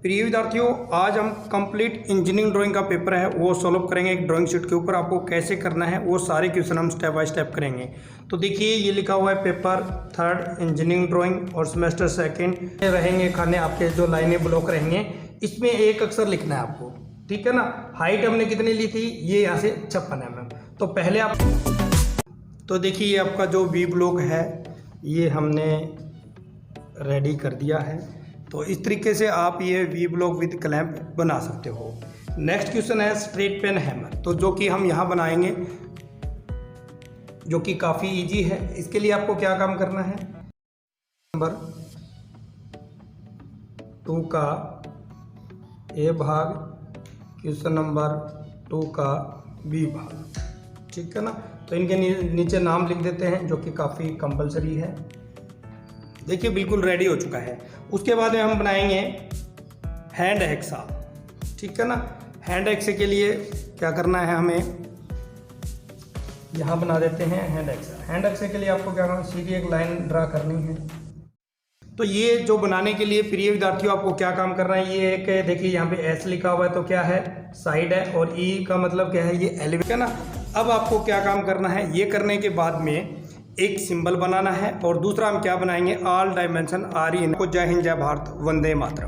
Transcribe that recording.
प्रिय विद्यार्थियों, आज हम कंप्लीट इंजीनियरिंग ड्राइंग का पेपर है वो सॉल्व करेंगे। एक ड्राइंग शीट के ऊपर आपको कैसे करना है वो सारे क्वेश्चन हम स्टेप बाय स्टेप करेंगे। तो देखिए, ये लिखा हुआ है पेपर 3 इंजीनियरिंग ड्राइंग और सेमेस्टर 2 रहेंगे खाने आपके जो लाइनें ब्लॉक रहेंगे। इसमें एक अक्षर लिखना है आपको, ठीक है ना। हाइट हमने कितनी ली थी, ये यहाँ से 56 mm। तो पहले आप तो देखिए, ये आपका जो वी ब्लॉक है ये हमने रेडी कर दिया है। तो इस तरीके से आप ये वी ब्लॉक विद क्लैंप बना सकते हो। नेक्स्ट क्वेश्चन है स्ट्रेट पेन हैमर, तो जो कि हम यहाँ बनाएंगे, जो कि काफ़ी इजी है। इसके लिए आपको क्या काम करना है, नंबर 2 का ए भाग, क्वेश्चन नंबर 2 का बी भाग, ठीक है ना। तो इनके नीचे नाम लिख देते हैं, जो कि काफ़ी कंपलसरी है। देखिए, बिल्कुल रेडी हो चुका है। उसके बाद में हम बनाएंगे हैंड हेक्सा, ठीक है ना। हैंड हेक्सा के लिए क्या करना है, हमें यहाँ बना देते हैं हैंड हेक्सा। हैंड हेक्सा के लिए आपको क्या करना है, सीधी एक लाइन ड्रा करनी है। तो ये जो बनाने के लिए प्रिय विद्यार्थियों आपको क्या काम करना है, ये एक देखिए यहाँ पे एस लिखा हुआ है, तो क्या है, साइड है, और ई का मतलब क्या है, ये एलिवेट है ना। अब आपको क्या काम करना है, ये करने के बाद में एक सिंबल बनाना है, और दूसरा हम क्या बनाएंगे, ऑल डायमेंशन आर इन को। जय हिंद, जय भारत, वंदे मातरम।